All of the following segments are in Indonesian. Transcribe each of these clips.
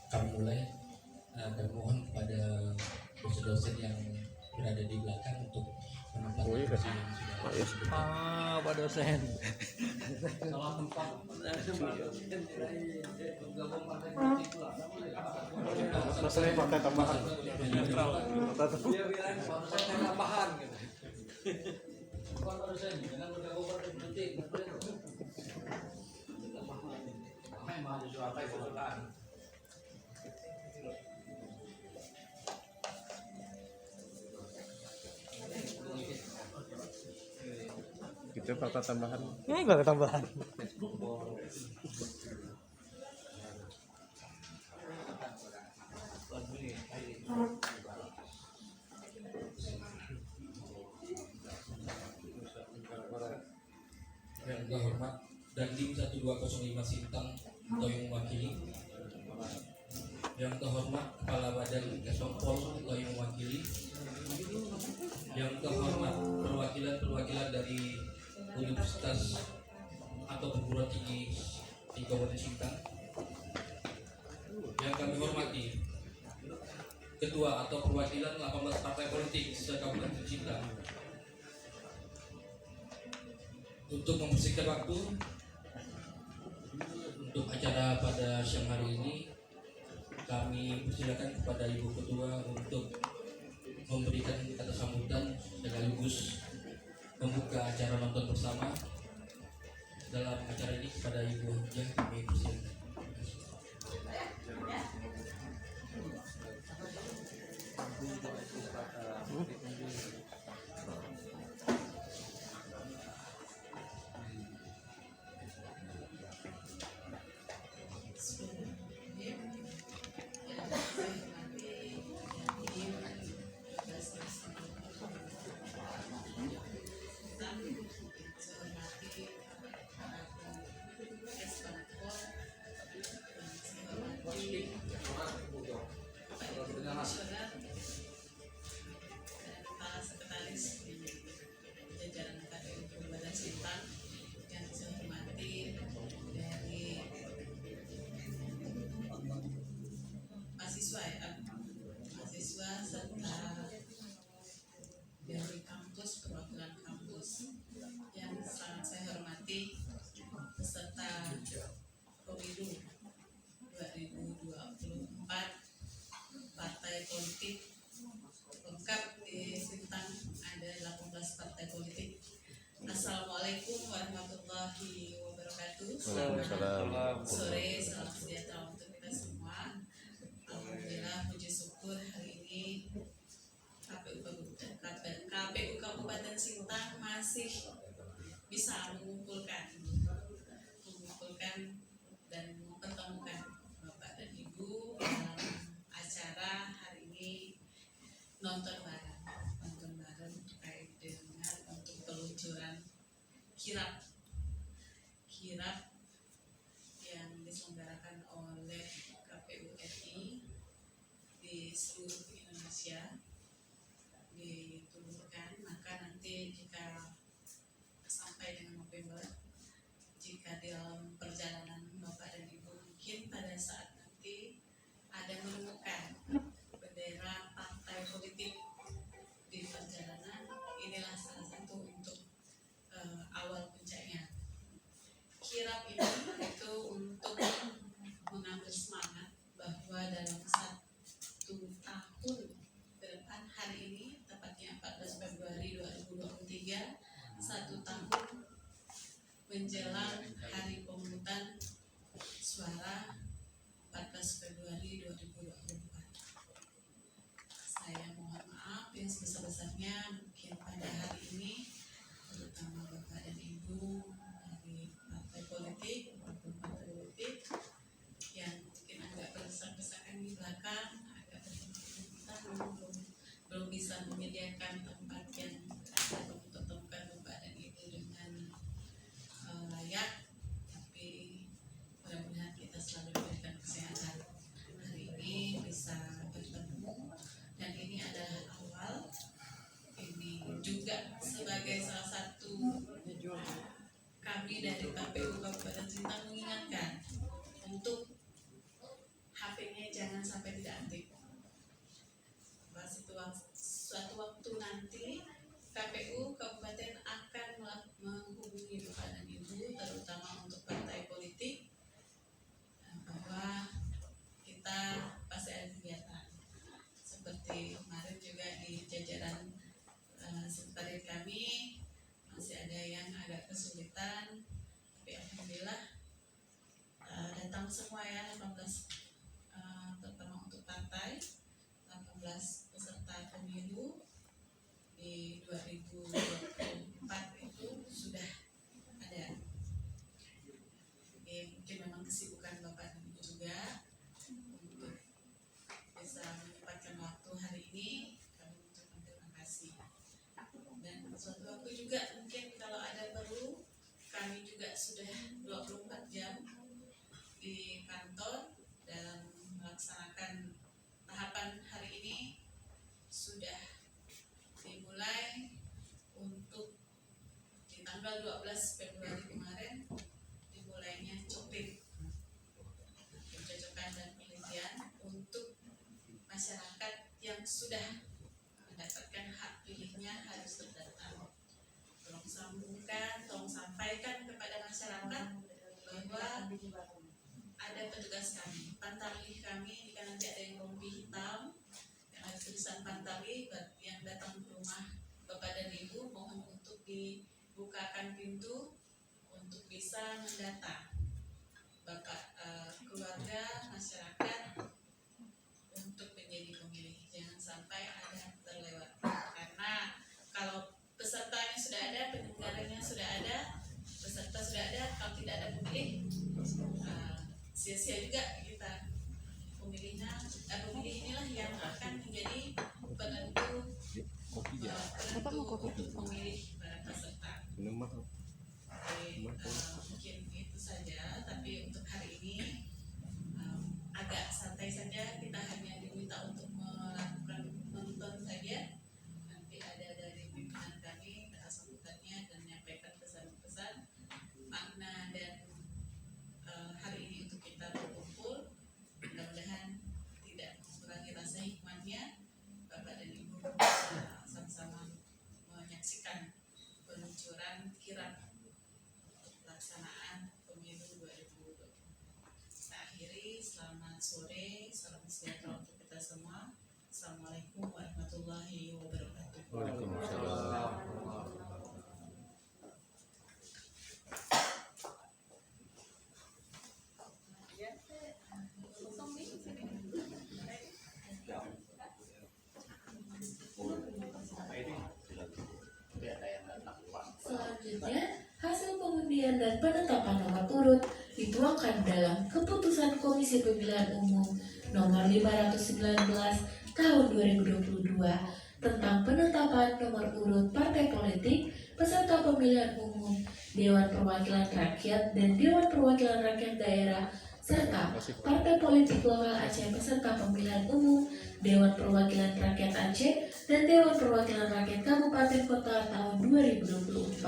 kami mulai. Kami mohon kepada dosen-dosen yang berada di belakang untuk menempatkan kursi yang sudah disebutkan. Pak dosen. Salah tempat. Masalahnya partai tambahan. Tambahan gitu. Pak dosen, jangan bergabung partai politik. Mahasiswa apa itu kan? Gitu partai tambahan. Enggak ketambahan. Yang terhormat Dandim 1205 Sintang atau yang mewakili, yang terhormat Kepala Badan Kesompol atau yang mewakili, yang terhormat perwakilan dari Universitas atau perguruan tinggi di Kabupaten Sintang, yang kami hormati Ketua atau perwakilan 18 partai politik se-Kabupaten Sintang. Untuk mempersingkat waktu untuk acara pada siang hari ini, kami persilakan kepada Ibu Ketua untuk memberikan kata sambutan sekaligus membuka acara nonton bersama dalam acara ini. Kepada Ibu Hajah kami persilakan. Kepala Sekretaris di jajaran KPU Kabupaten Sintang, yang saya hormati dari mahasiswa serta dari kampus, perwakilan kampus yang sangat saya hormati, peserta Pemilu 2024 partai politik lengkap di Sintang, ada 18 partai politik. Assalamualaikum warahmatullahi wabarakatuh. Selamat sore, salam sejahtera untuk kita semua. Alhamdulillah, puji syukur hari ini KPU Kabupaten Sintang masih bisa mengumpulkan dan mempertemukan Bapak dan Ibu dalam acara hari ini, nonton bareng terkait dengan untuk peluncuran kirap yang diselenggarakan oleh KPU RI di seluruh Indonesia diturunkan. Maka nanti jika sampai dengan November, jika dalam perjalanan Bapak dan Ibu mungkin pada saat nanti ada menemukan bendera partai politik di perjalanan, inilah salah satu untuk awal puncaknya. Kirap ini itu untuk mengambil semangat bahwa dalam 1 tahun ke depan, hari ini tepatnya 14 Februari 2023, 1 tahun menjelang hari pemungutan suara 14 Februari 2024. Saya mohon maaf yang sebesar-besarnya mungkin pada hari ini, terutama Bapak dan Ibu dari partai politik maupun partai politik yang mungkin agak berdesak-desakan di belakang, agak belum bisa menyediakan tempat yang dapat mempertemukan Bapak dan Ibu dengan layak, tapi mudah-mudahan kita selalu diberikan kesehatan. Hari ini bisa bertemu, dan ini adalah awal. Ini juga sebagai salah satu kami dari KPU Kabupaten Sintang mengingatkan untuk HP-nya jangan yang sudah mendapatkan hak pilihnya harus terdaftar. Tolong sambungkan, tolong sampaikan kepada masyarakat bahwa ada petugas kami, pantarlih kami. Jika nanti ada yang rompi hitam yang ada tulisan pantarlih yang datang ke rumah Bapak dan Ibu, mohon untuk dibukakan pintu untuk bisa mendata Bapak, keluarga, masyarakat untuk menjadi pemilih. Jangan sampai ada yang terlewat, karena kalau pesertanya sudah ada, penyelenggaranya sudah ada, peserta sudah ada, kalau tidak ada pemilih, sia-sia juga kita. Pemilih inilah yang akan menjadi penentu pemilih para peserta. Mungkin itu saja, tapi untuk hari ini agak santai saja. Kita hanya diminta untuk melakukan nonton saja. Nanti ada dari pimpinan kami sambutannya dan menyampaikan pesan-pesan makna dan hari ini untuk kita berkumpul. Mudah-mudahan tidak mengurangi rasa hikmahnya. Bapak dan Ibu bisa sama-sama menyaksikan peluncuran kirap pelaksanaan pemilu 2020. Kita akhiri, selamat sore, salam sejahtera untuk kita semua. Assalamualaikum warahmatullahi wabarakatuh. Waalaikumsalam. Selanjutnya, hasil pengundian dan penetapan nomor urut dituangkan dalam Keputusan Komisi Pemilihan Umum Nomor 519 Tahun 2022 tentang penetapan nomor urut partai politik peserta pemilihan umum, Dewan Perwakilan Rakyat dan Dewan Perwakilan Rakyat Daerah, serta partai politik lokal Aceh peserta pemilihan umum, Dewan Perwakilan Rakyat Aceh dan Dewan Perwakilan Rakyat Kabupaten Kota tahun 2024.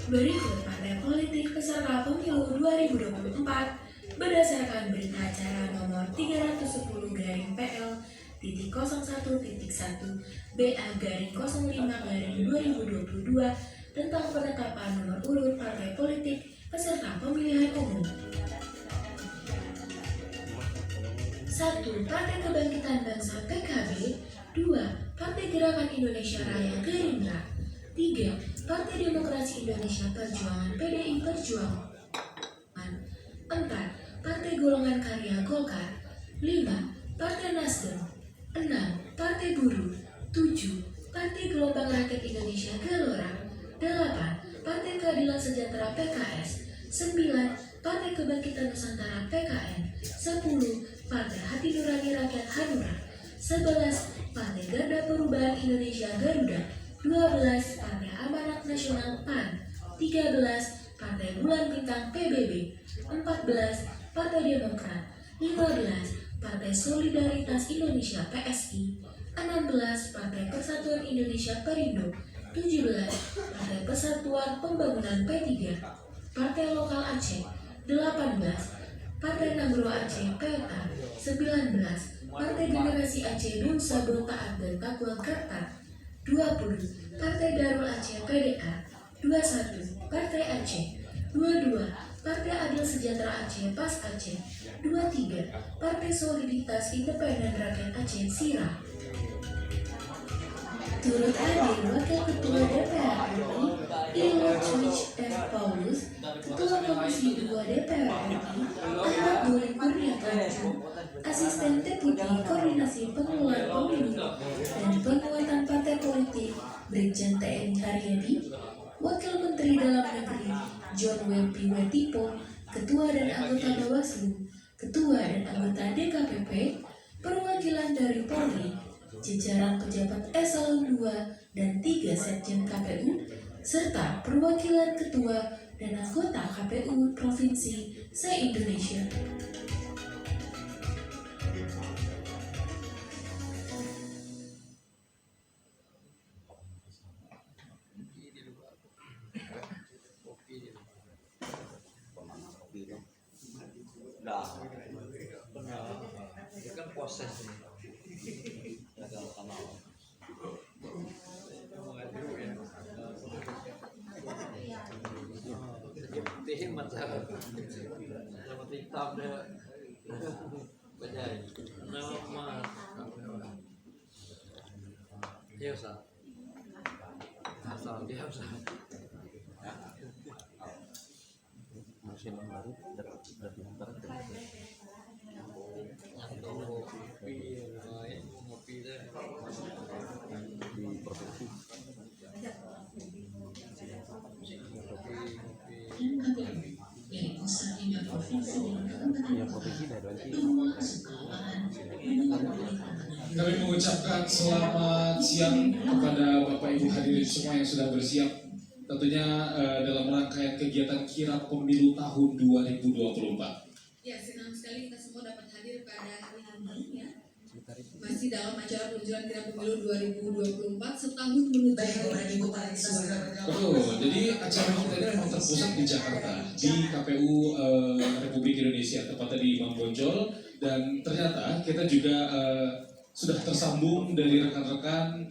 Berikut partai politik peserta pemilu 2024 berdasarkan berita acara nomor 310-PL.01.1 BA-05-2022 tentang penetapan nomor urut partai politik peserta pemilihan umum. 1. Partai Kebangkitan Bangsa PKB. 2. Partai Gerakan Indonesia Raya Gerindra. 3. Partai Demokrasi Indonesia Perjuangan PDI Perjuangan. 4. Partai Golongan Karya Golkar. 5. Partai Nasdem. 6. Partai Buruh. 7. Partai Gelombang Rakyat Indonesia Gelora. 8. Partai Keadilan Sejahtera PKS. 9. Partai Kebangkitan Nusantara PKN. 10. Partai Hati Nurani Rakyat Hanura. 11. Partai Garda Perubahan Indonesia Garuda. 12. Partai Amanat Nasional PAN. 13. Partai Bulan Bintang PBB. 14. Partai Demokrat. 15. Partai Solidaritas Indonesia PSI. 16. Partai Persatuan Indonesia Perindo. 17. Partai Persatuan Pembangunan P3. Partai Lokal Aceh. 18. Partai Nagro Aceh PTA. 19. Partai Generasi Aceh Nusa Taat dan Takwa Kerta. 20. Partai Darul Aceh PDA. 21. Partai Aceh. 22. Partai Adil Sejahtera Aceh PAS Aceh. 23. Partai Soliditas Independen Rakyat Aceh SIRA. Turut hadir Wakil Ketua DPR RI Ilham F. Paulus, Ketua Komisi 2 DPR RI Ahmad Doli Kurnia Tanjung, Asisten Deputi Koordinasi Pengelolaan Pemilu dan Penguatan Partai Politik Brigjen TNI Haryadi, Wakil Menteri Dalam Negeri John Wempi Wetipo, Ketua dan anggota Bawaslu, Ketua dan anggota DKPP, perwakilan dari Polri, jajaran pejabat eselon 2 dan 3 Sekjen KPU, serta perwakilan ketua dan anggota KPU Provinsi se-Indonesia. Udah. Itu kan proses nih. Gagal kanal. Putihin masalah. Sama hitam dia. Bajai. Nama. Dia usah. Asal dia usah. Mesin baru dari Ngopi deh. di provinsi. Milik pusat hingga provinsi Ya provinsi dari nanti. Kami mengucapkan selamat siang kepada Bapak Ibu hadirin semua yang sudah bersiap tentunya dalam rangkaian kegiatan kirap pemilu tahun 2024. Ya, senang sekali kita semua dapat hadir pada hari ini ya. Masih dalam acara peluncuran kirap pemilu 2024 setahun menuju Betul, jadi acara kita ini memang terpusat di Jakarta, di KPU Republik Indonesia, tepatnya di Imam Bonjol. Dan ternyata kita juga sudah tersambung dari rekan-rekan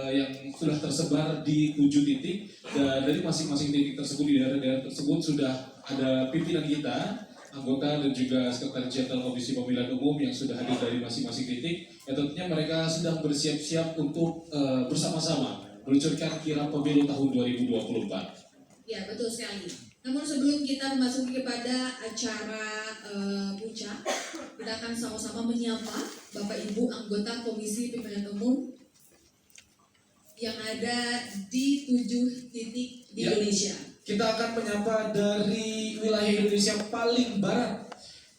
yang sudah tersebar di 7 titik. Dan dari masing-masing titik tersebut, di daerah-daerah tersebut sudah ada pimpinan kita, anggota dan juga Sekretaris Jenderal Komisi Pemilihan Umum yang sudah hadir dari masing-masing titik. Ya, tentunya mereka sedang bersiap-siap untuk bersama-sama meluncurkan kirap pemilu tahun 2024. Ya, betul sekali. Namun sebelum kita memasuki kepada acara puncak, kita akan sama-sama menyapa Bapak Ibu anggota Komisi Pemilihan Umum yang ada di 7 titik di Ya. Indonesia. Kita akan menyapa dari wilayah Indonesia paling barat.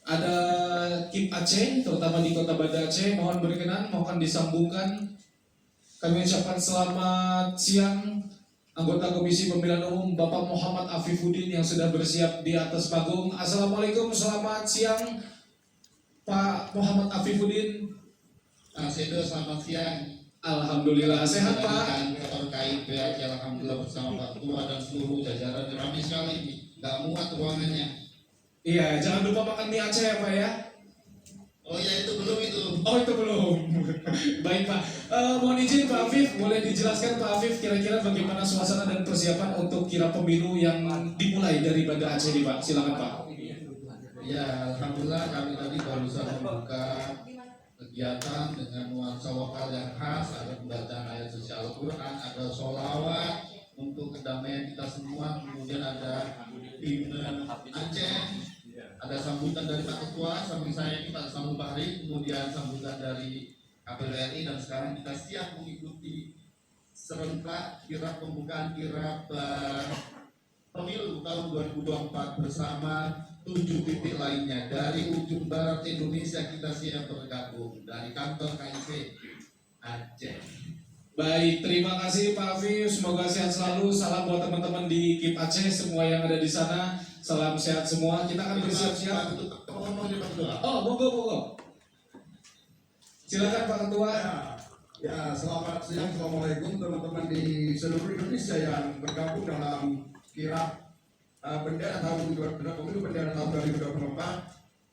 Ada KIP Aceh, terutama di Kota Banda Aceh. Mohon berkenan, mohon disambungkan. Kami ucapkan selamat siang anggota Komisi Pemilihan Umum Bapak Muhammad Afifuddin yang sudah bersiap di atas panggung. Assalamualaikum, selamat siang Pak Muhammad Afifuddin. Sedo, selamat siang. Alhamdulillah sehat Pak. Terkait pihak alhamdulillah bersama Pak Ketua dan seluruh jajaran ramai sekali ini. Nggak muat ruangannya. Iya, jangan lupa makan mie Aceh ya Pak ya. Oh ya itu belum itu. Oh itu belum. Baik Pak. Mohon izin Pak Afif, boleh dijelaskan Pak Afif kira-kira bagaimana suasana dan persiapan untuk kirap pemilu yang dimulai dari Banda Aceh ini Pak. Silakan Pak. Ya alhamdulillah kami tadi barusan membuka kegiatan dengan nuansa lokal yang khas, ada pembacaan ayat suci Al-Quran, ada sholawat untuk kedamaian kita semua, kemudian ada himne Aceh, ada sambutan dari Pak Ketua, samping saya ini Pak Samul Bahri, kemudian sambutan dari KPU RI, dan sekarang kita siap mengikuti serentak kirap pembukaan kirap pemilu tahun 2024 bersama 7 titik lainnya. Dari ujung barat Indonesia kita siap bergabung dari kantor KIP Aceh. Baik, terima kasih Pak Afif. Semoga sehat selalu. Salam buat teman-teman di KIP Aceh semua yang ada di sana. Salam sehat semua. Kita akan bersiap-siap. Oh, monggo. Silakan Pak Ketua. Ya, selamat siang, assalamualaikum teman-teman di seluruh Indonesia yang bergabung dalam kirap bendera tahun 2024.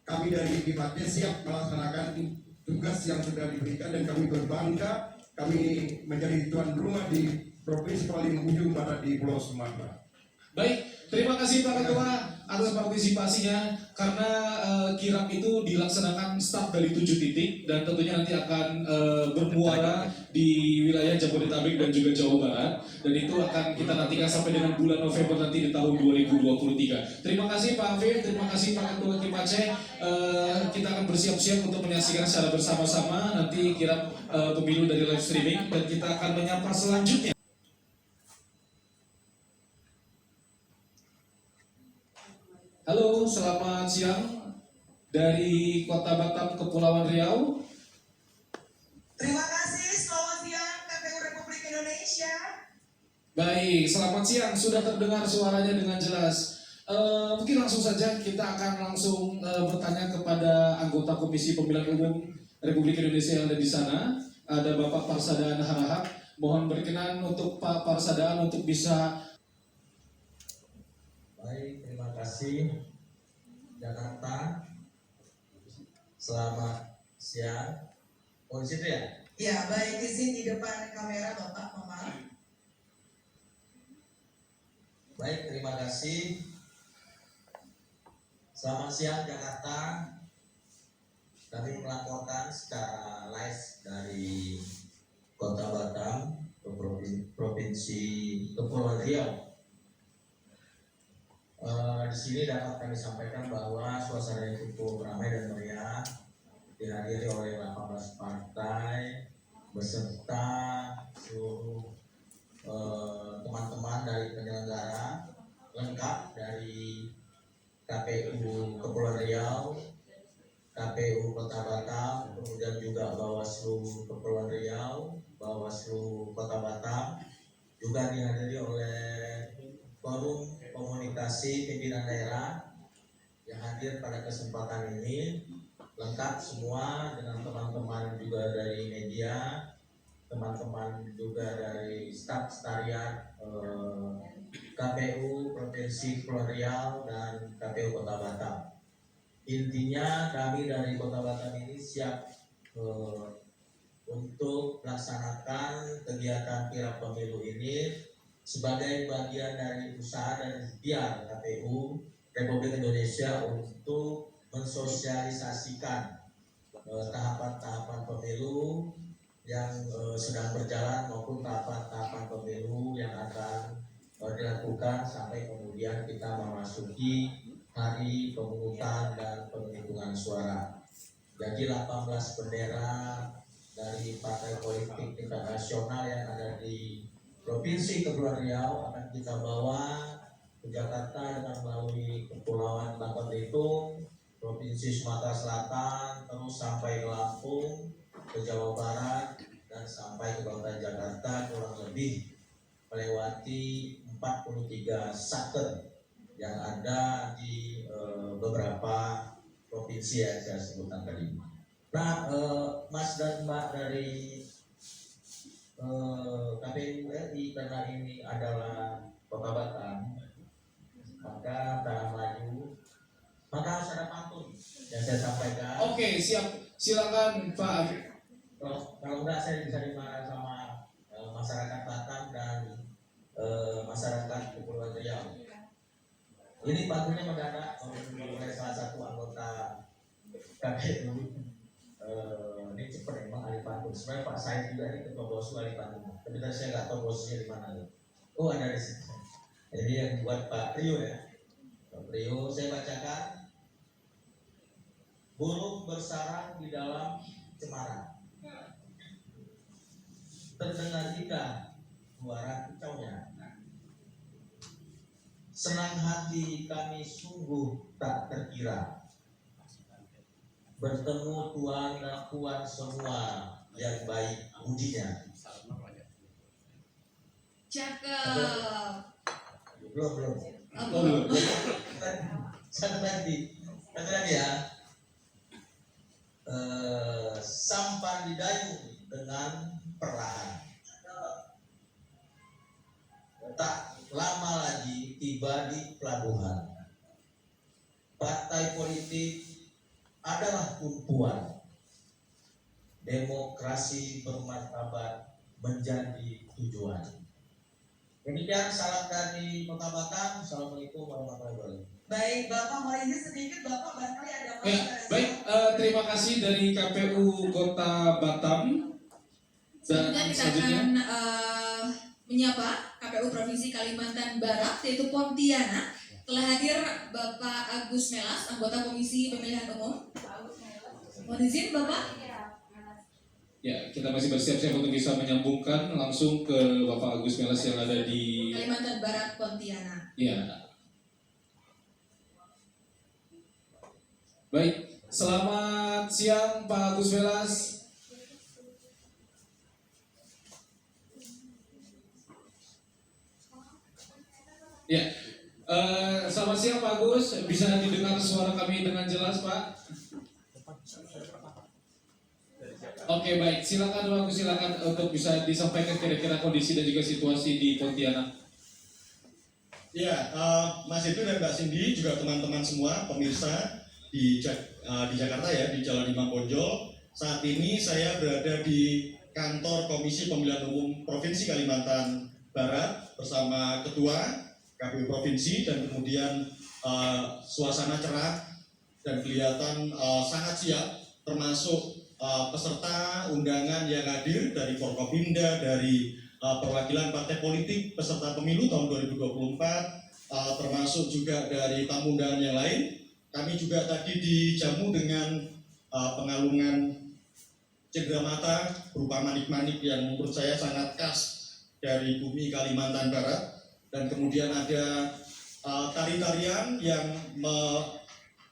Kami dari KIP Aceh siap melaksanakan tugas yang sudah diberikan dan kami berbangga kami menjadi tuan rumah di provinsi paling ujung barat di Pulau Sumatera. Baik, terima kasih Pak Ketua atas partisipasinya karena kirap itu dilaksanakan start dari 7 titik dan tentunya nanti akan bermuara di wilayah Jabodetabek dan juga Jawa Barat dan itu akan kita nantikan sampai dengan bulan November nanti di tahun 2023. Terima kasih Pak Afif, terima kasih Pak Ketua KIP Aceh. Kita akan bersiap-siap untuk menyaksikan secara bersama-sama nanti kirap pemilu dari live streaming dan kita akan menyapa selanjutnya. Halo, selamat siang dari Kota Batam, Kepulauan Riau. Terima kasih, selamat siang KPU Republik Indonesia. Baik, selamat siang. Sudah terdengar suaranya dengan jelas. Mungkin langsung saja kita akan langsung bertanya kepada anggota Komisi Pemilihan Umum Republik Indonesia yang ada di sana. Ada Bapak Parsadaan Harahap. Mohon berkenan untuk Pak Parsadaan untuk bisa. Baik, terima kasih. Jakarta. Selamat siang. Oh di situ ya? Ya, baik, izin di depan kamera Bapak, mohon maaf. Baik, terima kasih. Selamat siang Jakarta. Kami melaporkan secara live dari Kota Batam ke Provinsi Kepulauan Riau. Di sini dapat kami sampaikan bahwa suasana cukup ramai dan meriah, dihadiri oleh 18 partai beserta seluruh teman-teman dari penyelenggara lengkap dari KPU Kepulauan Riau, KPU Kota Batam, kemudian juga Bawaslu Kepulauan Riau, Bawaslu Kota Batam, juga dihadiri oleh Forum Komunikasi Pimpinan Daerah yang hadir pada kesempatan ini, lengkap semua dengan teman-teman juga dari media, teman-teman juga dari staf sekretariat KPU Provinsi Kepulauan Riau dan KPU Kota Batam. Intinya kami dari Kota Batam ini siap untuk melaksanakan kegiatan kirap pemilu ini sebagai bagian dari usaha dan ikhtiar KPU Republik Indonesia untuk mensosialisasikan tahapan-tahapan pemilu yang sedang berjalan maupun tahapan-tahapan pemilu yang akan dilakukan sampai kemudian kita memasuki hari pemungutan dan penghitungan suara. Jadi 18 bendera dari partai politik tingkat nasional yang ada di Provinsi Kepulauan Riau akan kita bawa ke Jakarta dengan melalui Kepulauan Bangka Belitung, Provinsi Sumatera Selatan, terus sampai ke Lampung, ke Jawa Barat, dan sampai ke Kota Jakarta, kurang lebih melewati 43 satker yang ada di beberapa provinsi yang saya sebutkan tadi. Nah, Mas dan Mbak dari KPU RI, karena ini adalah Kota Batam, maka dalam maju maka harus ada pantun yang saya sampaikan. Oke, siap. Silakan Pak. Kalau enggak saya bisa dimarah sama masyarakat Batam dan masyarakat Kepulauan Riau. Ini pantunnya mendadak oleh salah satu anggota KPU. Ini cepat emang ahli pantun. Sebenarnya Pak Said juga ini ketua Bawaslu ahli pantun. Tapi tadi saya nggak tahu bosnya di mana. Oh, ada di sini. Jadi yang buat Pak Rio ya. Pak Rio, saya bacakan. Burung bersarang di dalam cemara. Terdengar indah suara kicaunya. Senang hati kami sungguh tak terkira. Bertemu tuan dan puan semua yang baik budinya. Cakep. Belum. Satu lagi ya. Sampan didayung dengan perlahan. Tak lama lagi tiba di pelabuhan. Partai politik adalah tumpuan. Demokrasi bermartabat menjadi tujuan. Demikian salam dari Kota Batam. Assalamualaikum warahmatullahi wabarakatuh. Baik, Bapak mau izin sedikit, Bapak barangkali ada Ya, baik. Terima kasih dari KPU Kota Batam. Dan Selanjutnya kita akan menyapa KPU Provinsi Kalimantan Barat, yaitu Pontianak. Telah hadir Bapak Agus Melas, anggota Komisi Pemilihan Umum. Mohon izin Bapak. Ya, kita masih bersiap-siap untuk bisa menyambungkan langsung ke Bapak Agus Melas yang ada di Kalimantan Barat, Pontianak. Ya. Baik, selamat siang Pak Agus Melas. Ya, selamat siang Pak Agus. Bisa didengar suara kami dengan jelas Pak? Oke, baik, silakan Pak Agus, silakan untuk bisa disampaikan kira-kira kondisi dan juga situasi di Pontianak. Ya, Mas Edo dan Mbak Cindy juga teman-teman semua pemirsa di Jakarta ya, di Jalan Imam Bonjol. Saat ini saya berada di kantor Komisi Pemilihan Umum Provinsi Kalimantan Barat bersama Ketua KPU Provinsi, dan kemudian suasana cerah dan kelihatan sangat siap, termasuk peserta undangan yang hadir dari Forkopimda, dari perwakilan partai politik peserta pemilu tahun 2024, termasuk juga dari tamu undangan yang lain. Kami juga tadi dijamu dengan pengalungan cendramata berupa manik-manik yang menurut saya sangat khas dari bumi Kalimantan Barat, dan kemudian ada tari-tarian yang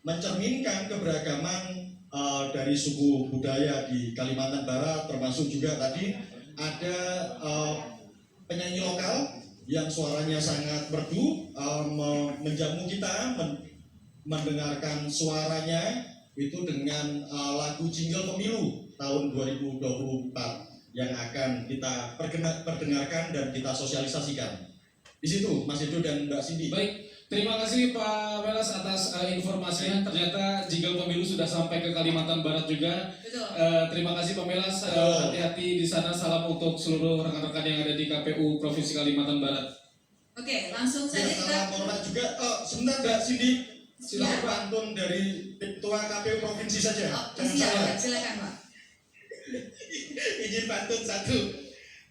mencerminkan keberagaman dari suku budaya di Kalimantan Barat, termasuk juga tadi ada penyanyi lokal yang suaranya sangat merdu, menjamu kita mendengarkan suaranya itu dengan lagu jingle pemilu tahun 2024 yang akan kita perdengarkan dan kita sosialisasikan. Di situ Mas Edo dan Mbak Cindy. Baik, terima kasih Pak Melas atas informasinya. Ternyata jingle pemilu sudah sampai ke Kalimantan Barat juga. Betul. Terima kasih Pak Melas. Hati-hati di sana. Salam untuk seluruh rekan-rekan yang ada di KPU Provinsi Kalimantan Barat. Oke, langsung saja Ya, kita. salam hormat juga. Sebentar Mbak Cindy, silakan Ya. pantun dari Ketua KPU Provinsi saja. Silakan Pak. Izin pantun satu.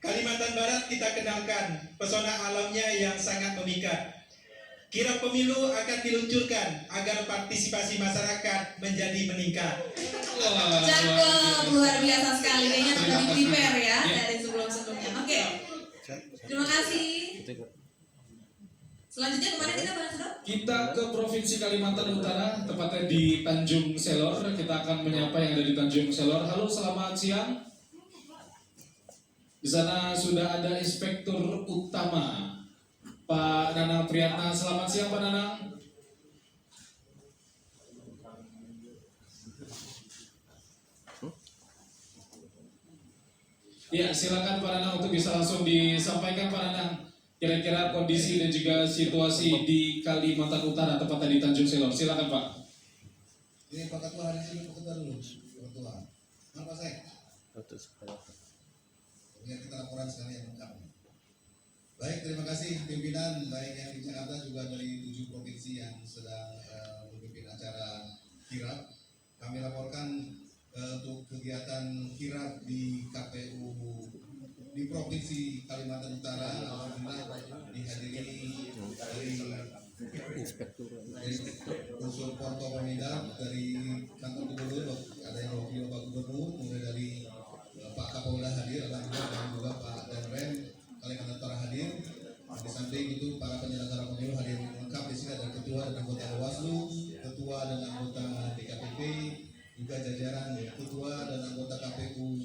Kalimantan Barat kita kenalkan pesona alamnya yang sangat memikat. Kirap pemilu akan diluncurkan agar partisipasi masyarakat menjadi meningkat. Cakep, luar biasa sekali. Kayaknya sudah di prepare ya Ya. dari sebelum-sebelumnya. Oke, terima kasih. Selanjutnya kemana kita Pak Nasro? Kita ke Provinsi Kalimantan Utara, tepatnya di Tanjung Selor. Kita akan menyapa yang ada di Tanjung Selor. Halo, selamat siang. Di sana sudah ada Inspektur Utama Pak Nanang Priyatna. Selamat siang Pak Nanang. Ya, silakan Pak Nanang untuk bisa langsung disampaikan Pak Nanang. Kira-kira kondisi dan juga situasi di Kalimantan Utara, tepatnya di Tanjung Selor. Silakan Pak. Ini Pak Ketua hari ini Pak Ketua dulu. Pak Ketua. Apa saya? Biar kita laporan sekali yang lengkap. Baik, terima kasih pimpinan baik yang di Jakarta juga dari 7 provinsi yang sedang memimpin acara kirap. Kami laporkan untuk kegiatan kirap di KPU di Provinsi Kalimantan Utara, alhamdulillah dihadiri dari unsur Forkopimda, dari kantor gubernur, ada yang wakil Pak Gubernur, kemudian dari Pak Kapolda hadir, alhamdulillah, dan juga Pak Danrem Kalimantan Utara hadir. Di samping itu para penyelenggara pemilu hadir lengkap. Di sini ada ketua dan anggota Bawaslu, ketua dan anggota DKPP, juga jajaran ketua dan anggota KPU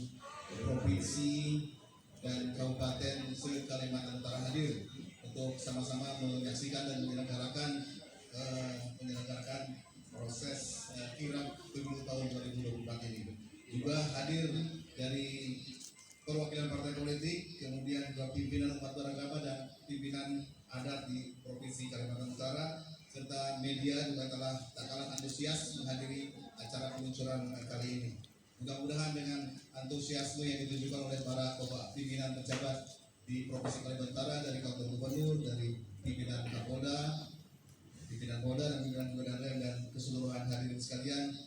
provinsi dan kabupaten se-Kalimantan Utara hadir untuk sama-sama menyaksikan dan menyelenggarakan proses kirap pemilu tahun 2024 ini. Juga hadir dari perwakilan partai politik, kemudian juga pimpinan umat beragama dan pimpinan adat di Provinsi Kalimantan Utara, serta media juga telah tak kalah antusias menghadiri acara peluncuran kali ini. Mudah-mudahan dengan antusiasme yang ditunjukkan oleh para pimpinan pejabat di Provinsi Kalimantan Utara, dari kantor gubernur, dari pimpinan Kapolda, pimpinan Polda dan pimpinan gubernur dan keseluruhan hadirin sekalian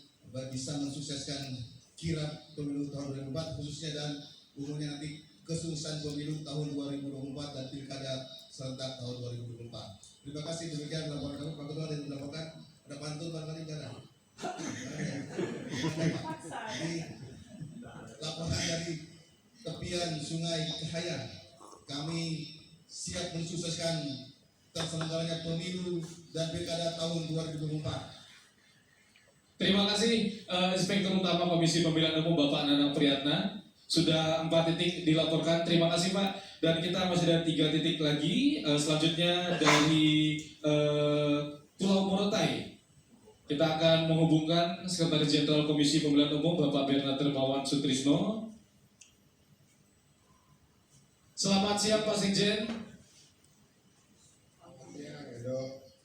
bisa mensukseskan kirap pemilu tahun 2024 khususnya, dan umumnya nanti kesuksesan pemilu tahun 2024 dan pilkada serentak tahun 2024. Terima kasih, demikian laporan kami. Pak Ketua, ada yang melaporkan ada pantun barangkali jarang. Jadi laporan dari tepian Sungai Kahayan, kami siap mensukseskan terselenggaranya pemilu dan pilkada tahun 2024. Terima kasih Inspektur Utama Komisi Pemilihan Umum Bapak Nanang Priyatna. Sudah 4 titik dilaporkan. Terima kasih Pak. Dan kita masih ada 3 titik lagi. Selanjutnya dari Pulau Morotai. Kita akan menghubungkan Sekretaris Jenderal Komisi Pemilihan Umum Bapak Bernard Dermawan Sutrisno. Selamat siang Pak Sekjen.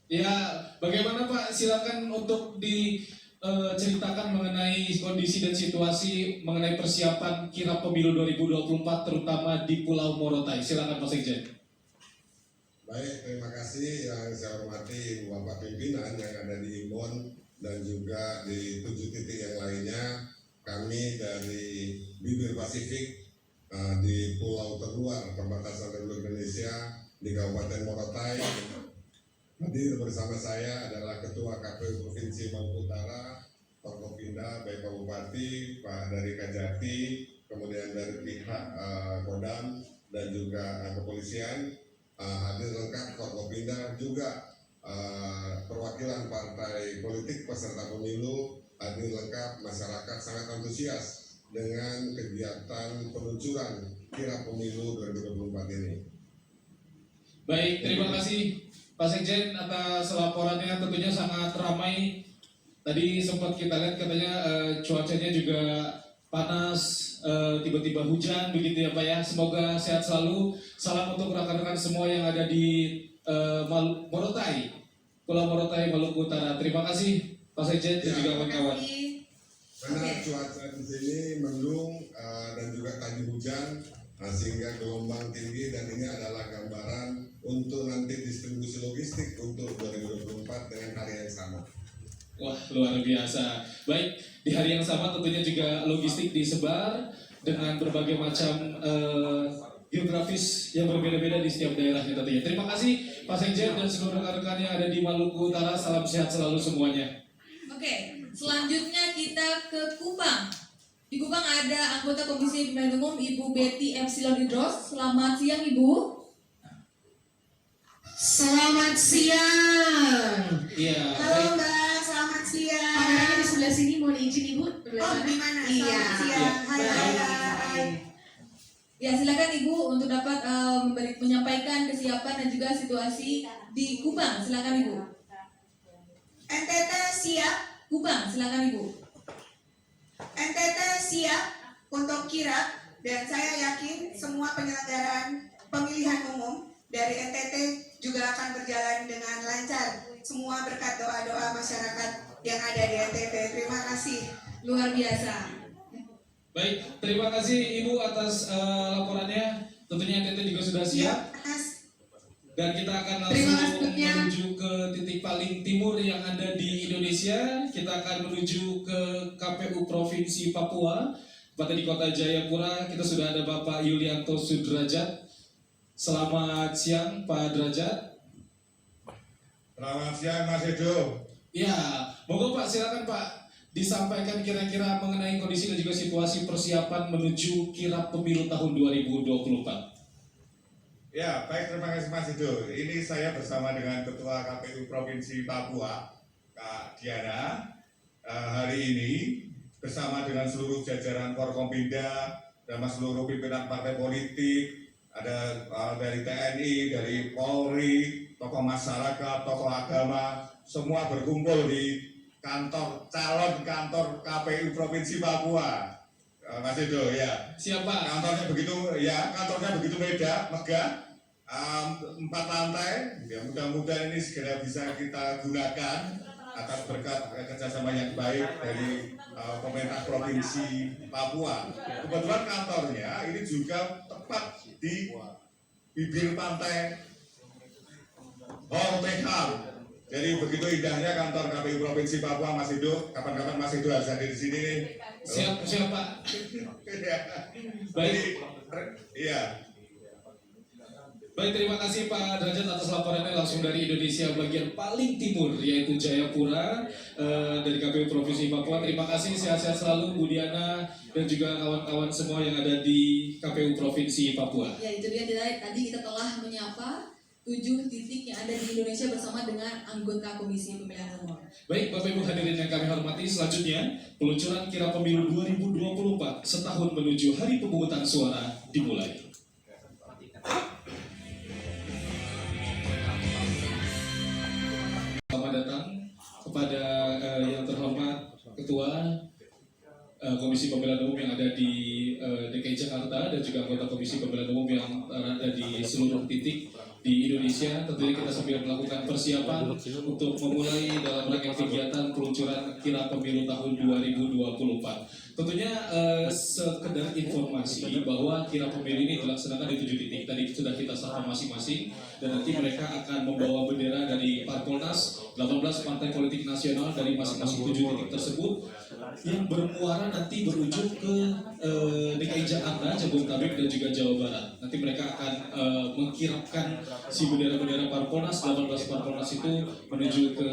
Ya, bagaimana Pak? Silakan untuk diceritakan mengenai kondisi dan situasi mengenai persiapan kirap pemilu 2024 terutama di Pulau Morotai. Silakan Pak Sekjen. Baik, terima kasih yang saya hormati Bapak Pimpinan yang ada di Imbon dan juga di 7 titik yang lainnya. Kami dari Bibir Pasifik di Pulau Terluar perbatasan Republik Indonesia di Kabupaten Morotai. Hadir bersama saya adalah Ketua KPU Provinsi Maluku Utara, Forkopimda, baik Pak Bupati, Pak dari Kajati, kemudian dari pihak Kodam dan juga kepolisian. Hadir lengkap Forkopimda juga perwakilan partai politik peserta pemilu, hadir lengkap, masyarakat sangat antusias dengan kegiatan peluncuran kirap pemilu 2024 ini. Baik, terima kasih Pak Sekjen atas laporannya, tentunya sangat ramai. Tadi sempat kita lihat katanya cuacanya juga panas, tiba-tiba hujan begitu ya Pak ya. Semoga sehat selalu. Salam untuk rekan-rekan semua yang ada di Morotai, Pulau Morotai, Maluku Utara. Terima kasih Pak Sekjen dan juga kawan-kawan. Benar, cuaca di sini mendung dan juga tadi hujan sehingga gelombang tinggi, dan ini adalah gambaran untuk nanti distribusi logistik untuk 2024 dengan hari yang sama. Wah, luar biasa. Baik, di hari yang sama tentunya juga logistik disebar dengan berbagai macam geografis yang berbeda-beda di setiap daerahnya tentunya. Terima kasih Pak Sekjen dan seluruh rekan-rekan yang ada di Maluku Utara. Salam sehat selalu semuanya. Oke, selanjutnya kita ke Kupang. Di Kupang ada anggota Komisi Pemilihan Umum Ibu Betty Epsilon Idros. Selamat siang Ibu. Selamat siang. Iya. Halo Mbak, selamat siang. Kameranya di sebelah sini, mohon izin Ibu. Oh, di mana? Iya. Selamat siang. Hai. Ya, silakan Ibu untuk dapat menyampaikan kesiapan dan juga situasi di Kupang. Silakan Ibu. NTT siap. Kupang, silakan Ibu. NTT siap untuk kirap, dan saya yakin semua penyelenggaraan pemilihan umum dari NTT juga akan berjalan dengan lancar. Semua berkat doa-doa masyarakat yang ada di NTT. Terima kasih. Luar biasa. Baik, terima kasih Ibu atas laporannya. Tentunya NTT juga sudah siap. Dan kita akan langsung menuju ke titik paling timur yang ada di Indonesia. Kita akan menuju ke KPU Provinsi Papua. Tepatnya di Kota Jayapura, kita sudah ada Bapak Yulianto Sudrajat. Selamat siang Pak Derajat. Selamat siang Mas Edo. Ya, monggo Pak, silakan Pak. Disampaikan kira-kira mengenai kondisi dan juga situasi persiapan menuju kirap pemilu tahun 2024. Ya, baik, terima kasih Mas Edo. Ini saya bersama dengan Ketua KPU Provinsi Papua, Kak Diana. Hari ini bersama dengan seluruh jajaran Forkompimda dan seluruh pimpinan partai politik, ada dari TNI, dari Polri, tokoh masyarakat, tokoh agama, semua berkumpul di kantor kantor KPU Provinsi Papua. Mas Edo, ya. Siapa? Kantornya begitu megah, 4 lantai. Ya, mudah-mudahan ini segera bisa kita gunakan atas berkat kerjasama yang baik dari pemerintah Provinsi Papua. Kebetulan kantornya ini juga tepat di bibir pantai Hortekam. Jadi begitu indahnya kantor KPU Provinsi Papua, Mas Edo. Kapan-kapan Mas Edo harus hadir di sini nih. Siap Pak. Baik. Iya. Baik, terima kasih Pak Derajat atas laporannya langsung dari Indonesia bagian paling timur, yaitu Jayapura, dari KPU Provinsi Papua. Terima kasih, sehat-sehat selalu Bu Diana dan juga kawan-kawan semua yang ada di KPU Provinsi Papua. Ya, itu dia tadi kita telah menyapa 7 titik yang ada di Indonesia bersama dengan anggota Komisi Pemilihan Umum. Baik, Bapak Ibu hadirin yang kami hormati, selanjutnya peluncuran kirap pemilu 2024 setahun menuju hari pemungutan suara dimulai. Selamat datang kepada yang terhormat Ketua Komisi Pemilihan Umum yang ada di DKI Jakarta dan juga anggota Komisi Pemilihan Umum yang ada di seluruh titik di Indonesia. Tentunya kita sambil melakukan persiapan untuk memulai dalam rangkaian kegiatan peluncuran kirap pemilu tahun 2024. Tentunya sekedar informasi bahwa kirap pemilu ini dilaksanakan di 7 titik. Tadi sudah kita sapa masing-masing dan nanti mereka akan membawa bendera dari Parpolnas, 18 partai politik nasional dari masing-masing 7 titik tersebut yang bermuara nanti berujung ke DKI Jakarta, Jabodetabek dan juga Jawa Barat. Nanti mereka akan mengkirapkan si bendera-bendera Parpolnas, 18 Parpolnas itu menuju ke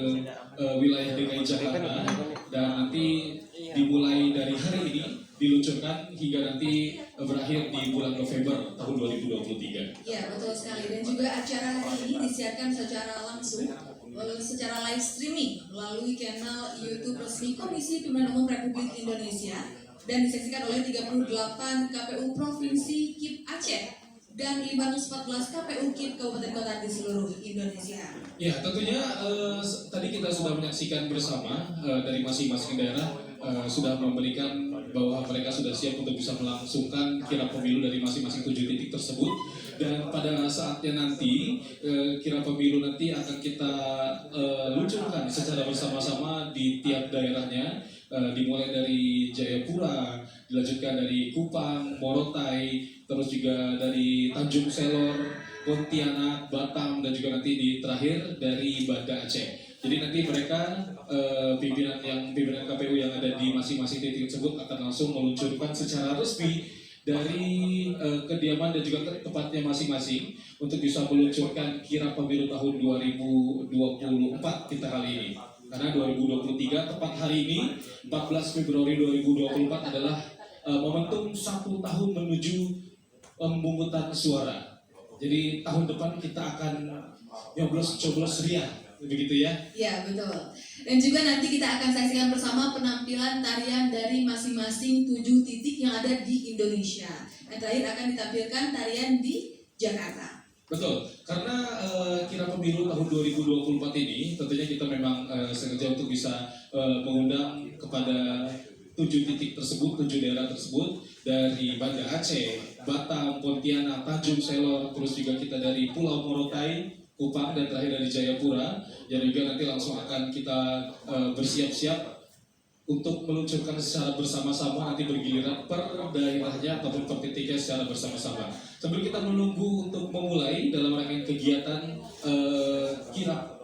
wilayah DKI Jakarta dan nanti dimulai dari hari ini diluncurkan hingga nanti berakhir di bulan November tahun 2023. Ya, betul sekali. Dan juga acara hari ini disiarkan secara langsung secara live streaming melalui channel YouTube resmi Komisi Pemilihan Umum Republik Indonesia dan disaksikan oleh 38 KPU Provinsi KIP Aceh dan 514 KPU KIP Kabupaten Kota di seluruh Indonesia. Ya, tentunya tadi kita sudah menyaksikan bersama dari masing-masing daerah sudah memberikan bahwa mereka sudah siap untuk bisa melangsungkan kirap pemilu dari masing-masing 7 titik tersebut. Dan pada saatnya nanti kirap pemilu nanti akan kita luncurkan secara bersama-sama di tiap daerahnya, dimulai dari Jayapura, dilanjutkan dari Kupang, Morotai, terus juga dari Tanjung Selor, Pontianak, Batam, dan juga nanti di terakhir dari Banda Aceh. Jadi nanti mereka pimpinan KPU yang ada di masing-masing titik tersebut akan langsung meluncurkan secara resmi dari kediaman dan juga tempatnya masing-masing untuk bisa meluncurkan kirap pemilu tahun 2024 kita kali ini. Karena 2023 tepat hari ini 14 Februari 2024 adalah momentum 1 tahun menuju pemungutan suara. Jadi tahun depan kita akan nyoblos ria, begitu ya? Ya, betul. Dan juga nanti kita akan saksikan bersama penampilan tarian dari masing-masing 7 titik yang ada di Indonesia. Yang terakhir akan ditampilkan tarian di Jakarta. Betul, karena kirap pemilu tahun 2024 ini tentunya kita memang sengaja untuk bisa mengundang kepada 7 titik tersebut, 7 daerah tersebut dari Banda Aceh, Batam, Pontianak, Tanjung Selor, terus juga kita dari Pulau Morotai, Kupang, dan terakhir dari Jayapura, yang juga nanti langsung akan kita bersiap-siap untuk meluncurkan secara bersama-sama nanti bergiliran per daerahnya ataupun per titiknya secara bersama-sama. Sambil kita menunggu untuk memulai dalam rangkaian kegiatan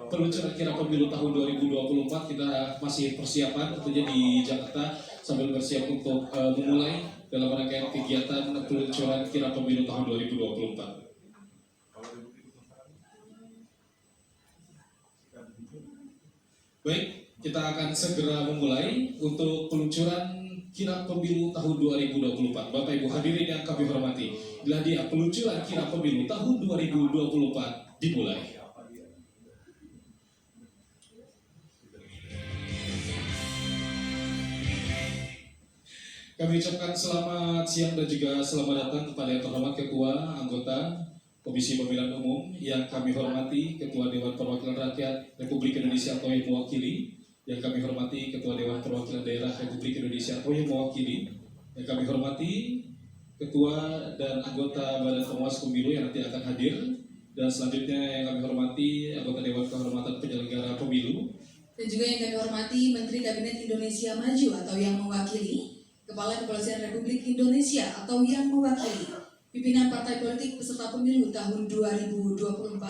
peluncuran kirap pemilu tahun 2024, kita masih persiapan tentunya di Jakarta sambil bersiap untuk memulai dalam rangkaian kegiatan peluncuran kirap pemilu tahun 2024. Baik, kita akan segera memulai untuk peluncuran kirap pemilu tahun 2024. Bapak Ibu hadirin yang kami hormati, inilah dia peluncuran kirap pemilu tahun 2024 dimulai. Kami ucapkan selamat siang dan juga selamat datang kepada yang terhormat Ketua Anggota Komisi Pemilihan Umum yang kami hormati, Ketua Dewan Perwakilan Rakyat Republik Indonesia atau yang mewakili, yang kami hormati Ketua Dewan Perwakilan Daerah Republik Indonesia atau yang mewakili, yang kami hormati Ketua dan anggota Badan Pengawas Pemilu yang nanti akan hadir, dan selanjutnya yang kami hormati anggota Dewan Kehormatan Penyelenggara Pemilu, dan juga yang kami hormati Menteri Kabinet Indonesia Maju atau yang mewakili, Kepala Kepolisian Republik Indonesia atau yang mewakili, pimpinan partai politik peserta pemilu tahun 2024,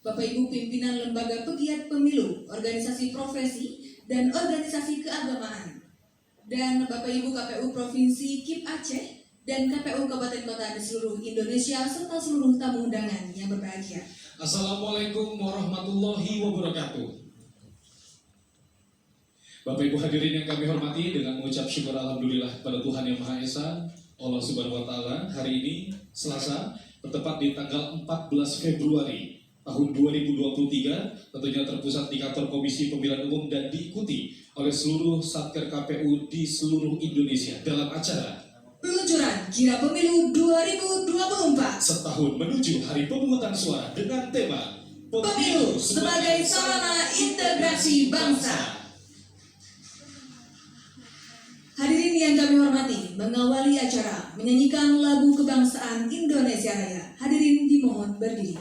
Bapak Ibu pimpinan lembaga pegiat pemilu, organisasi profesi, dan organisasi keagamaan, dan Bapak Ibu KPU Provinsi KIP Aceh dan KPU Kabupaten Kota di seluruh Indonesia serta seluruh tamu undangan yang berbahagia. Assalamualaikum warahmatullahi wabarakatuh. Bapak Ibu hadirin yang kami hormati, dengan mengucap syukur alhamdulillah pada Tuhan Yang Maha Esa, Allah Subhanahu wa taala, hari ini Selasa bertepat di tanggal 14 Februari tahun 2023, tentunya terpusat di kantor Komisi Pemilihan Umum dan diikuti oleh seluruh Satker KPU di seluruh Indonesia dalam acara peluncuran kirap pemilu 2024 setahun menuju hari pemungutan suara dengan tema Pemilu sebagai sarana integrasi bangsa. Hadirin yang kami hormati, mengawali acara menyanyikan lagu kebangsaan Indonesia Raya. Hadirin dimohon berdiri.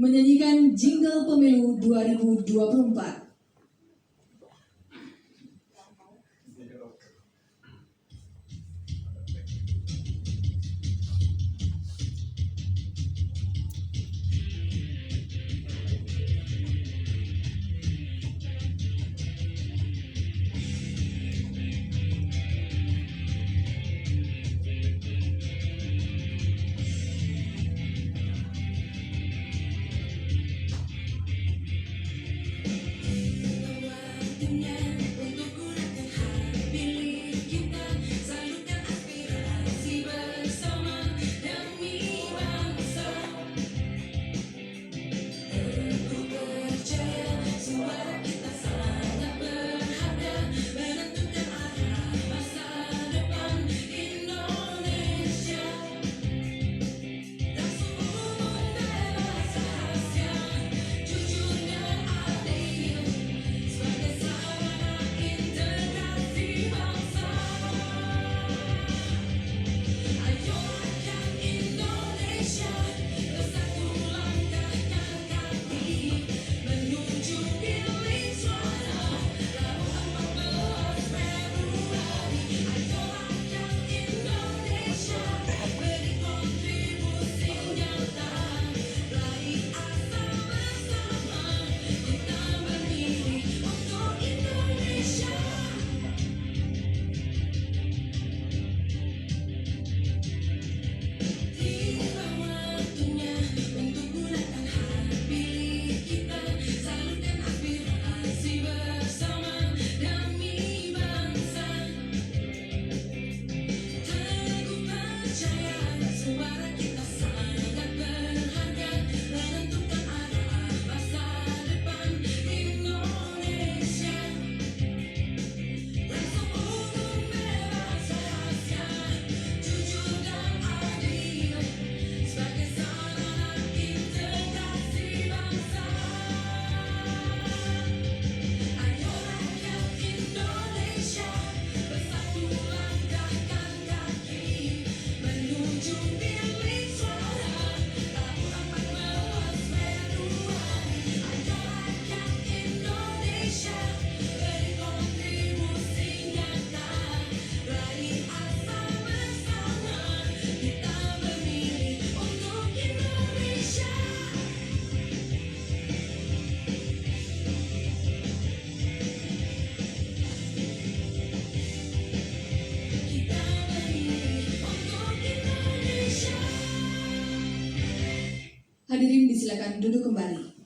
Menyanyikan jingle pemilu 2024. silakan duduk kembali.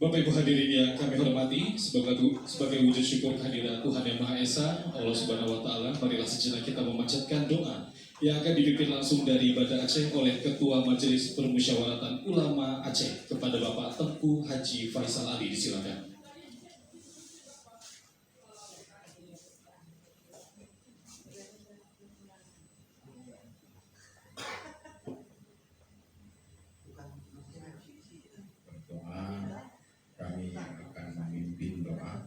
Bapak Ibu hadirin yang kami hormati, sebagai wujud syukur kehadiran Tuhan Yang Maha Esa, Allah Subhanahu wa Ta'ala, marilah sejenak kita memanjatkan doa yang akan dipimpin langsung dari Banda Aceh oleh Ketua Majelis Permusyawaratan Ulama Aceh kepada Bapak Tengku Haji Faisal Ali. Disilakan. Kami akan memimpin doa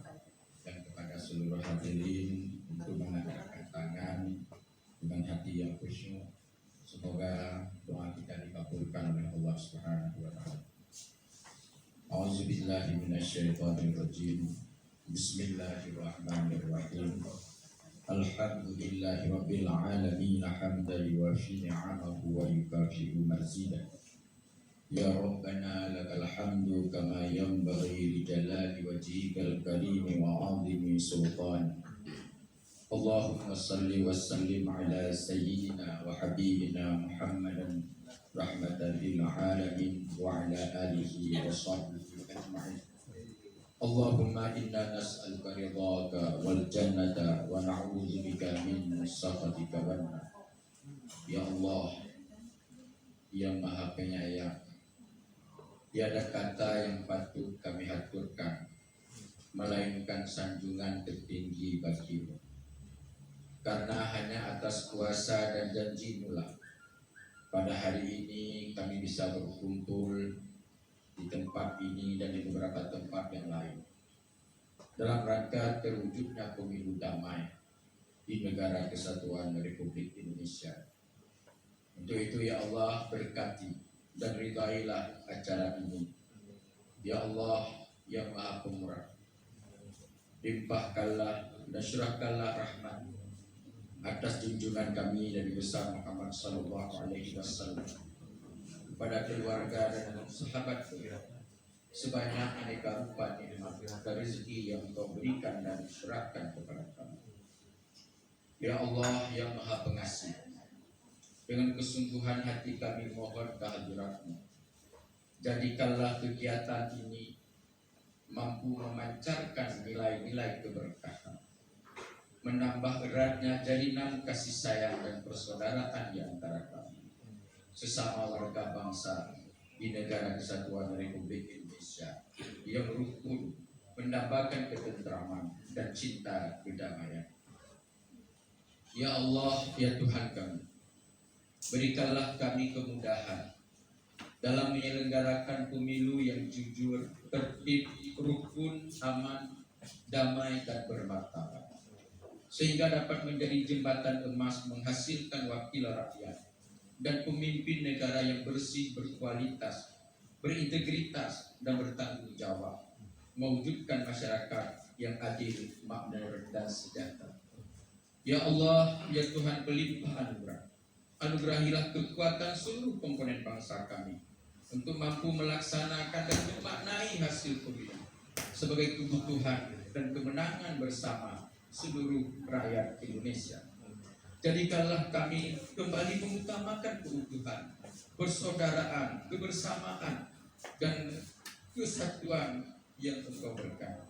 dan kepada seluruh hadirin untuk mengangkat tangan dengan hati yang khusyuk. Semoga doa kita dikabulkan oleh Allah Subhanahu wa Ta'ala. A'udzubillahi minasyaitonirrajim. Bismillahirrahmanirrahim. Alhamdulillahi rabbil alamin hamdan yuwafi ni'amahu wa yukafi'u mazidah. Ya Rabbana lakal hamdu kama yanbaghi li jalali wajhikal karim wa 'azimi sultan. Allahumma salli wa sallim ala sayyidina wa habibina Muhammadan rahmatan lil alamin wa ala alihi wa sahbihi ajma'in. Allahumma inna nas'aluka ridhaka wal jannata wa na'udzubika min sakhatika wan nar. Ya Allah yang Maha Penyayang, tiada kata yang patut kami haturkan melainkan sanjungan tertinggi bagimu, karena hanya atas kuasa dan janji-Mu lah pada hari ini kami bisa berkumpul di tempat ini dan di beberapa tempat yang lain dalam rangka terwujudnya pemilu damai di negara kesatuan Republik Indonesia. Untuk itu ya Allah, berkati dan ridailah acara ini. Ya Allah yang Maha Pemurah, limpahkanlah dan curahkanlah rahmat atas junjungan kami Nabi besar Muhammad sallallahu alaihi wasallam, kepada keluarga dan sahabat sebanyak aneka rupa nikmat rezeki yang Engkau berikan dan serahkan kepada kami. Ya Allah yang Maha Pengasih, dengan kesungguhan hati kami mohon kehadirat-Mu. Jadikanlah kegiatan ini mampu memancarkan nilai-nilai keberkahan, menambah eratnya jalinan kasih sayang dan persaudaraan di antara kami sesama warga bangsa di negara kesatuan Republik Indonesia yang rukun, mendambakan ketentraman dan cinta kedamaian. Ya Allah, ya Tuhan kami, berikanlah kami kemudahan dalam menyelenggarakan pemilu yang jujur, tertib, rukun, aman, damai, dan bermartabat, sehingga dapat menjadi jembatan emas menghasilkan wakil rakyat dan pemimpin negara yang bersih, berkualitas, berintegritas, dan bertanggung jawab, mewujudkan masyarakat yang adil, makmur, dan sejahtera. Ya Allah, ya Tuhan pelimpah anugerah, anugerahilah kekuatan seluruh komponen bangsa kami untuk mampu melaksanakan dan memaknai hasil pemilu sebagai kebutuhan dan kemenangan bersama seluruh rakyat Indonesia. Jadikanlah kami kembali mengutamakan keutuhan, persaudaraan, kebersamaan, dan kesatuan yang Engkau berikan.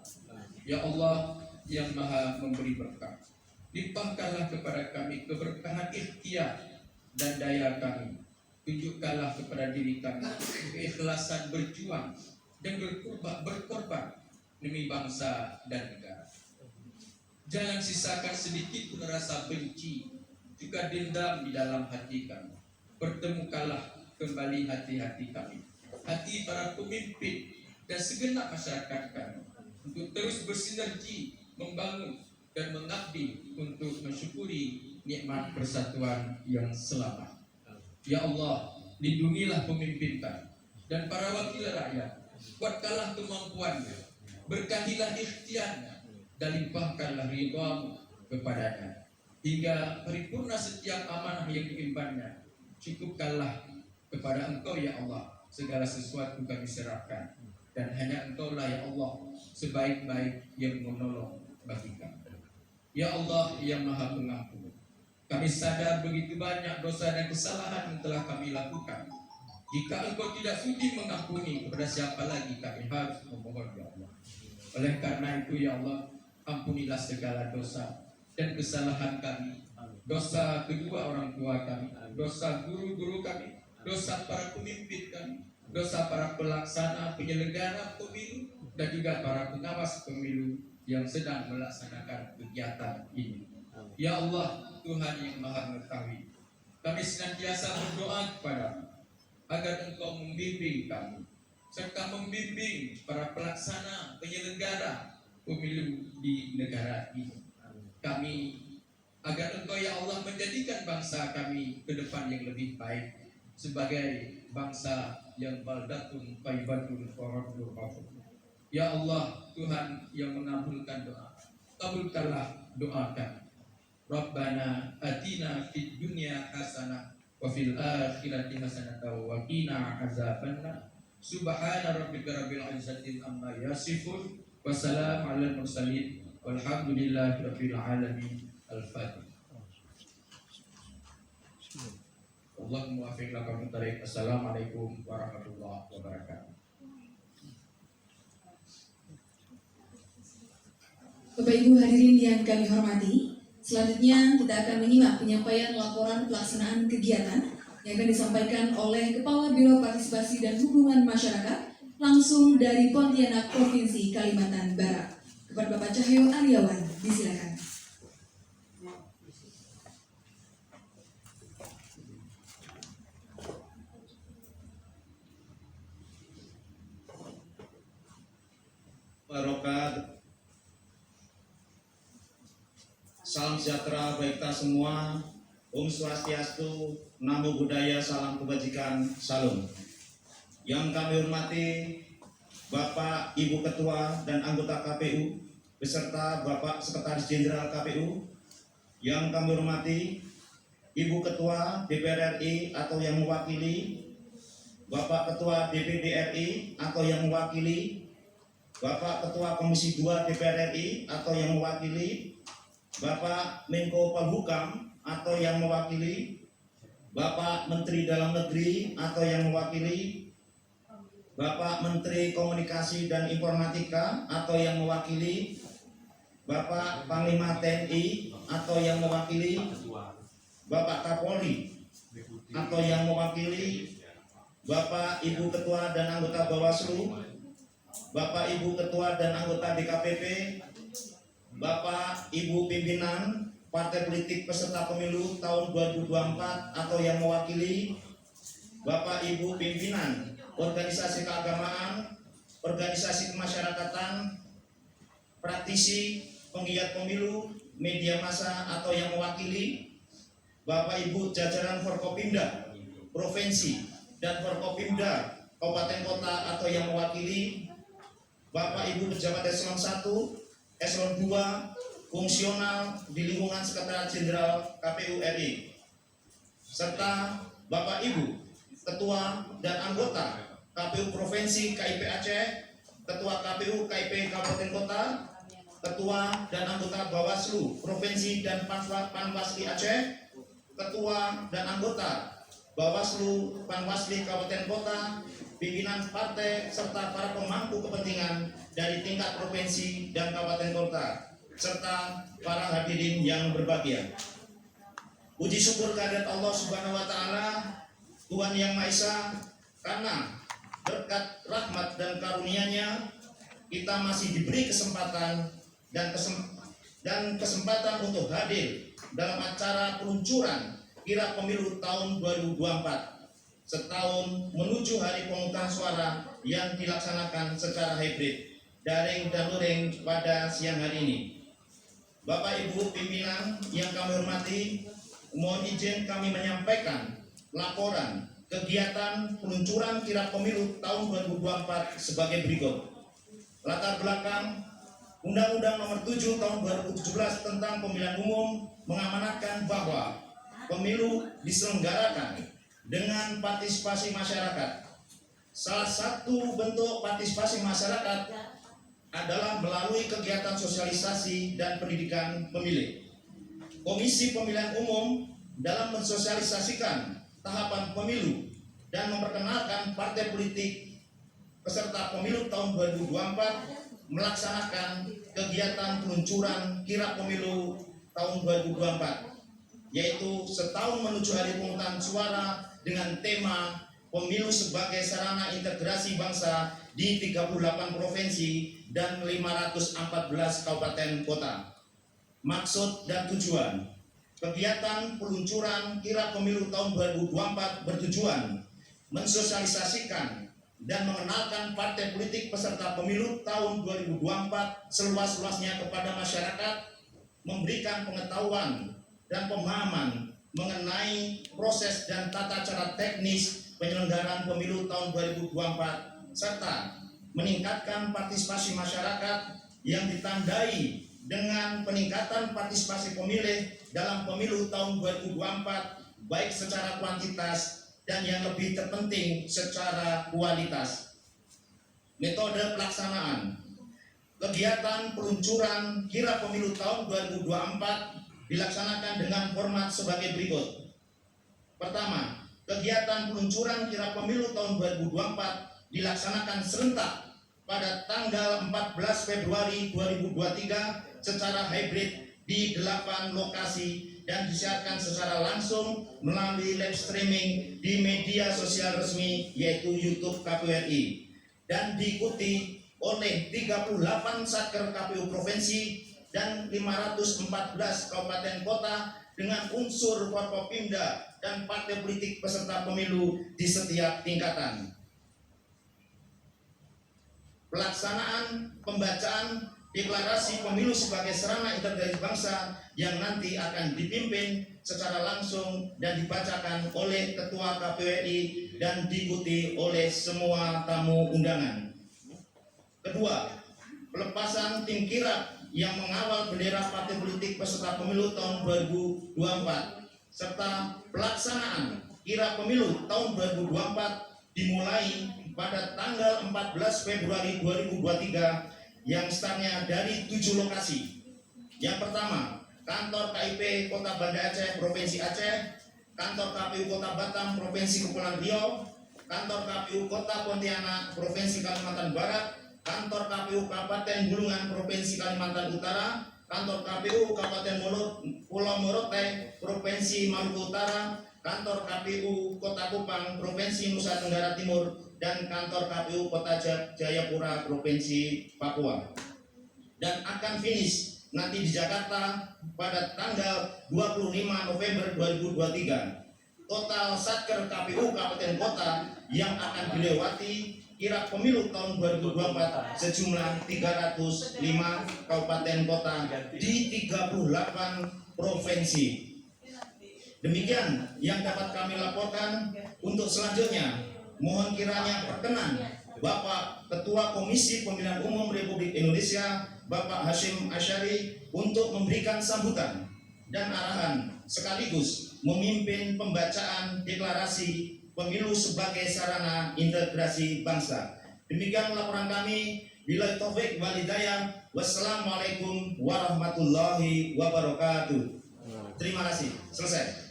Ya Allah yang Maha memberi berkah, limpahkanlah kepada kami keberkahan ikhtiar dan daya kami. Tunjukkanlah kepada diri kami keikhlasan berjuang dan berkorban demi bangsa dan negara. Jangan sisakan sedikit pun rasa benci juga dendam di dalam hati kami. Pertemukanlah kembali hati-hati kami, hati para pemimpin dan segenap masyarakat kami, untuk terus bersinergi, membangun dan mengabdi untuk mensyukuri nikmat persatuan yang selamat. Ya Allah, lindungilah pemimpin kami dan para wakil rakyat. Kuatkanlah kemampuannya, berkahilah ikhtiarnya, dan limpahkanlah ridha-Mu kepadanya hingga paripurna setiap amanah yang diembannya. Cukupkanlah kepada Engkau ya Allah segala sesuatu kami serahkan, dan hanya Engkau lah ya Allah sebaik-baik yang menolong bagi kami. Ya Allah yang Maha Pengampun, Kami sadar begitu banyak dosa dan kesalahan yang telah kami lakukan. Jika Engkau tidak sudi mengampuni, kepada siapa lagi kami harus memohon, ya Allah. Oleh karena itu, ya Allah, ampunilah segala dosa dan kesalahan kami, dosa kedua orang tua kami, dosa guru-guru kami, dosa para pemimpin kami, dosa para pelaksana penyelenggara pemilu, dan juga para pengawas pemilu yang sedang melaksanakan kegiatan ini. Ya Allah, Tuhan yang Maha Mengetahui, kami senantiasa berdoa kepada-Mu agar Engkau membimbing kami serta membimbing para pelaksana penyelenggara pemilu di negara ini. Kami agar Engkau, ya Allah, menjadikan bangsa kami ke depan yang lebih baik sebagai bangsa yang baldatun thayyibatun wa rabbul ghafur. Ya Allah, Tuhan yang mengabulkan doa, kabulkanlah doa kami. Rabbana atina fid dunya hasanah wa fil akhirati hasanah wa qina azabannar. Subhana rabbika rabbil izzati amma yasifun wa salamun alal mursalin walhamdulillahi rabbil alamin. Al-Fatihah. Allahumma waffiq laka min tariq. Assalamualaikum warahmatullahi wabarakatuh. Bapak Ibu hadirin yang kami hormati, selanjutnya kita akan menyimak penyampaian laporan pelaksanaan kegiatan yang akan disampaikan oleh Kepala Biro Partisipasi dan Hubungan Masyarakat langsung dari Pontianak, Provinsi Kalimantan Barat. Kepada Bapak Cahyo Aryawan, disilakan. Wabarakatuh. Salam sejahtera bagi kita semua. Om Swastiastu, Namo Buddhaya, salam kebajikan, salam. Yang kami hormati Bapak Ibu Ketua dan anggota KPU beserta Bapak Sekretaris Jenderal KPU. Yang kami hormati Ibu Ketua DPR RI atau yang mewakili, Bapak Ketua DPD RI atau yang mewakili, Bapak Ketua Komisi 2 DPR RI atau yang mewakili, Bapak Menko Polhukam atau yang mewakili, Bapak Menteri Dalam Negeri atau yang mewakili, Bapak Menteri Komunikasi dan Informatika atau yang mewakili, Bapak Panglima TNI atau yang mewakili, Bapak Kapolri atau yang mewakili, Bapak Ibu Ketua dan anggota Bawaslu, Bapak Ibu Ketua dan anggota DKPP, Bapak Ibu pimpinan partai politik peserta pemilu tahun 2024 atau yang mewakili, Bapak Ibu pimpinan organisasi keagamaan, organisasi kemasyarakatan, praktisi, penggiat pemilu, media massa atau yang mewakili, Bapak Ibu jajaran Forkopimda provinsi dan Forkopimda kabupaten kota atau yang mewakili, Bapak Ibu pejabat eselon 1, eselon 2, fungsional di lingkungan Sekretariat Jenderal KPU RI, serta Bapak Ibu Ketua dan anggota KPU Provinsi KIP Aceh, Ketua KPU KIP Kabupaten Kota, Ketua dan anggota Bawaslu Provinsi dan Panwasli Aceh, Ketua dan anggota Bawaslu Panwasli Kabupaten Kota, pimpinan partai serta para pemangku kepentingan dari tingkat provinsi dan kabupaten kota, serta para hadirin yang berbahagia. Puji syukur kehadirat Allah Subhanahu wa taala, Tuhan yang Maha Esa, karena berkat rahmat dan karunia-Nya kita masih diberi kesempatan dan kesempatan untuk hadir dalam acara peluncuran kirap pemilu tahun 2024. Setahun menuju hari pemungutan suara yang dilaksanakan secara hibrid, daring dan luring pada siang hari ini. Bapak Ibu pimpinan yang kami hormati, mohon izin kami menyampaikan laporan kegiatan peluncuran kirap pemilu tahun 2024 sebagai berikut. Latar belakang Undang-Undang Nomor 7 Tahun 2017 tentang Pemilihan Umum mengamanatkan bahwa pemilu diselenggarakan dengan partisipasi masyarakat. Salah satu bentuk partisipasi masyarakat adalah melalui kegiatan sosialisasi dan pendidikan pemilih. Komisi Pemilihan Umum dalam mensosialisasikan tahapan pemilu dan memperkenalkan partai politik peserta pemilu tahun 2024 melaksanakan kegiatan peluncuran kirap pemilu tahun 2024, yaitu setahun menuju hari pemungutan suara dengan tema pemilu sebagai sarana integrasi bangsa di 38 provinsi dan 514 kabupaten kota. Maksud dan tujuan kegiatan peluncuran kirap pemilu tahun 2024 bertujuan mensosialisasikan dan mengenalkan partai politik peserta pemilu tahun 2024 seluas-luasnya kepada masyarakat, memberikan pengetahuan dan pemahaman mengenai proses dan tata cara teknis penyelenggaraan pemilu tahun 2024, serta meningkatkan partisipasi masyarakat yang ditandai dengan peningkatan partisipasi pemilih dalam pemilu tahun 2024 baik secara kuantitas dan yang lebih terpenting secara kualitas. Metode pelaksanaan kegiatan peluncuran kirap pemilu tahun 2024 dilaksanakan dengan format sebagai berikut. Pertama, kegiatan peluncuran kirap pemilu tahun 2024 dilaksanakan serentak pada tanggal 14 Februari 2023 secara hybrid di 8 lokasi dan disiarkan secara langsung melalui live streaming di media sosial resmi yaitu YouTube KPU RI dan diikuti oleh 38 satker KPU provinsi dan 514 kabupaten kota dengan unsur Forkopimda dan partai politik peserta pemilu di setiap tingkatan. Pelaksanaan pembacaan deklarasi pemilu sebagai sarana integrasi bangsa yang nanti akan dipimpin secara langsung dan dibacakan oleh Ketua KPU RI dan diikuti oleh semua tamu undangan. Kedua, pelepasan tim kirap yang mengawal bendera partai politik peserta pemilu tahun 2024 serta pelaksanaan kirap pemilu tahun 2024 dimulai pada tanggal 14 Februari 2023 yang startnya dari 7 lokasi. Yang pertama, kantor KIP Kota Banda Aceh Provinsi Aceh, kantor KPU Kota Batam Provinsi Kepulauan Riau, kantor KPU Kota Pontianak Provinsi Kalimantan Barat, kantor KPU Kabupaten Bulungan Provinsi Kalimantan Utara, kantor KPU Kabupaten Pulau Morotai Provinsi Maluku Utara, kantor KPU Kota Kupang Provinsi Nusa Tenggara Timur, dan kantor KPU Kota Jayapura Provinsi Papua. Dan akan finish nanti di Jakarta pada tanggal 25 November 2023. Total satker KPU Kabupaten Kota yang akan dilewati kirap pemilu tahun 2024 sejumlah 305 kabupaten kota di 38 provinsi. Demikian yang dapat kami laporkan. Untuk selanjutnya, mohon kiranya perkenan Bapak Ketua Komisi Pemilihan Umum Republik Indonesia, Bapak Hashim Asyari, untuk memberikan sambutan dan arahan sekaligus memimpin pembacaan deklarasi pemilu sebagai sarana integrasi bangsa. Demikian laporan kami. Billahi taufik wal hidayah. Wassalamualaikum warahmatullahi wabarakatuh. Terima kasih. Selesai.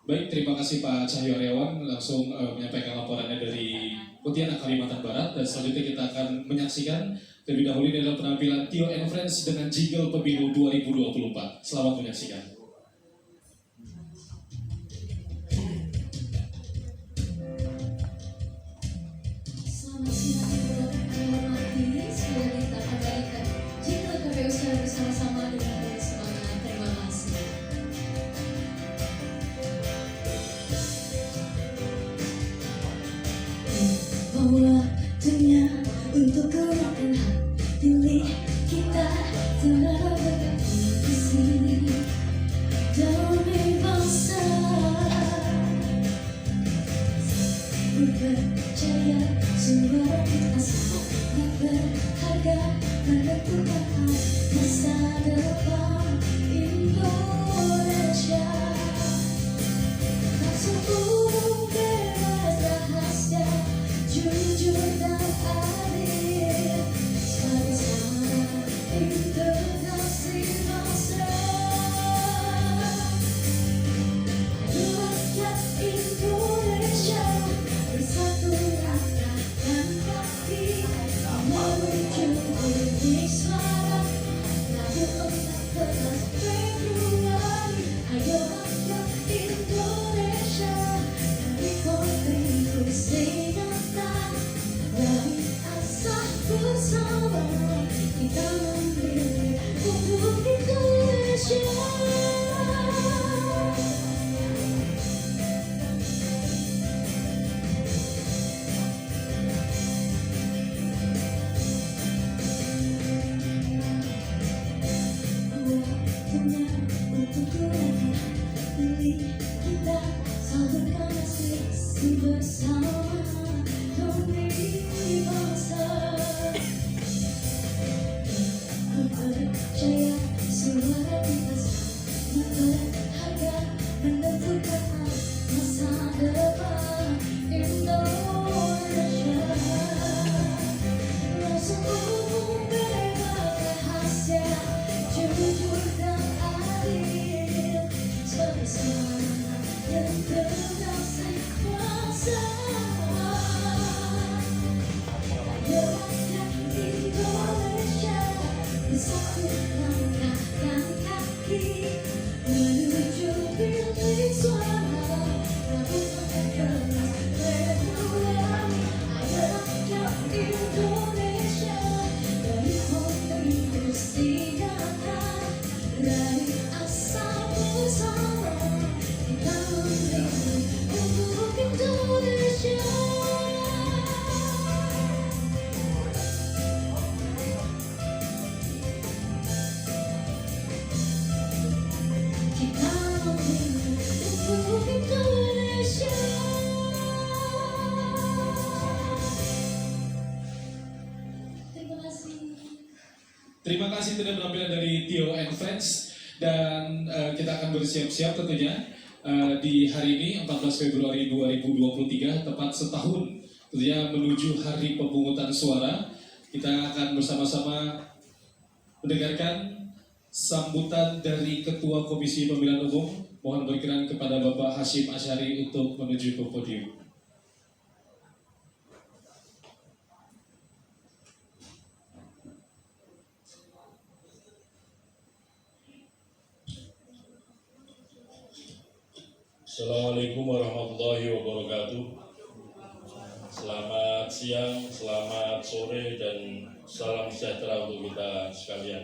Baik, terima kasih Pak Cahyorewan langsung menyampaikan laporannya dari Pontianak Kalimantan Barat, dan selanjutnya kita akan menyaksikan terlebih dahulu ini adalah penampilan Tio and Friends dengan jingle pemilu 2024. Selamat menyaksikan. Selamat siang Ibu Hormati, sudah kita kembalikan jingle KPU secara bersama-sama dengan penuh semangat. Terima kasih. Waktunya untuk keluarkan hati kita telah berkompetisi demi bangsa. Ku percaya suara kita sangat berharga menentukan masa depan Indonesia. Langsung bebas rahasia, jujur dan adil, sebagai sarana integrasi bangsa. kita memilih untuk Indonesia. Waktunya untuk berani pilih kita salurkan asik bersama demi bangsa. Aku percaya suara kita sangat berharga menentukan masa depan Indonesia. Rasa umum bebas rahasia, jujur dan adil, sebagai semangat yang berdasar kuasa. Gerakan Indonesia bersatu langkahkan kaki menuju bilik suara Rabu 14 Februari. Gerakan Indonesia dari Holy Singapura, dari asal bersama kita memilih untuk Indonesia. Kita memilih untuk Indonesia. Terima kasih. Terima kasih tidak penampilan dari Tio and Friends, dan kita akan bersiap-siap tentunya di hari ini 14 Februari 2023, tepat setahun tentunya menuju hari pemungutan suara. Kita akan bersama-sama mendengarkan sambutan dari Ketua Komisi Pemilihan Umum. Mohon berkenan kepada Bapak Hashim Asyari untuk menuju ke podium. Assalamualaikum warahmatullahi wabarakatuh. Selamat siang, selamat sore, dan salam sejahtera untuk kita sekalian.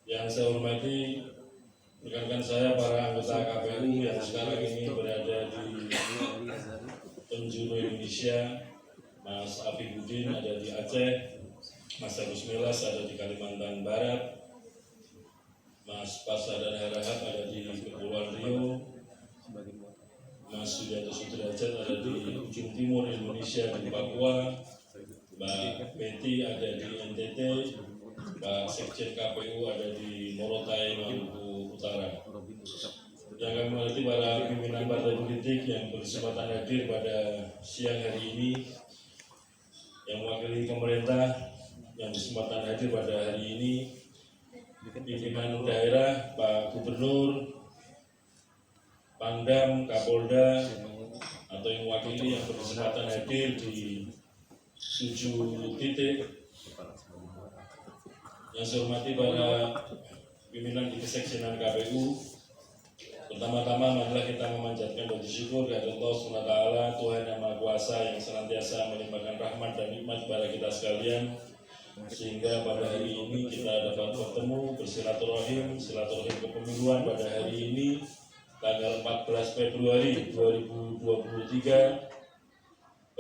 Yang saya hormati rekan-rekan saya, para anggota KPU yang sekarang ini berada di penjuru Indonesia. Mas Afifuddin ada di Aceh, Mas Agus Melas ada di Kalimantan Barat, Mas Pasha dan Harahap ada di Kepulauan Riau, Mas Sudianto Sudrajat ada di ujung timur Indonesia di Papua, Mbak Betty ada di NTT, Pak Sekjen KPU ada di Morotai, Maluku Utara. Yang kami hormati para pimpinan partai politik yang berkesempatan hadir pada siang hari ini, yang mewakili pemerintah yang berkesempatan hadir pada hari ini, pimpinan daerah, Pak Gubernur, Pangdam, Kapolda, atau yang mewakili yang berkesempatan hadir di 7 titik. Yang saya hormati para pimpinan di kesekjenan KPU. Pertama-tama marilah kita memanjatkan puji syukur kepada Allah SWT, Tuhan Yang Maha Kuasa yang senantiasa melimpahkan rahmat dan nikmat kepada kita sekalian, sehingga pada hari ini kita dapat bertemu bersilaturahim kepemiluan pada hari ini tanggal 14 Februari 2023,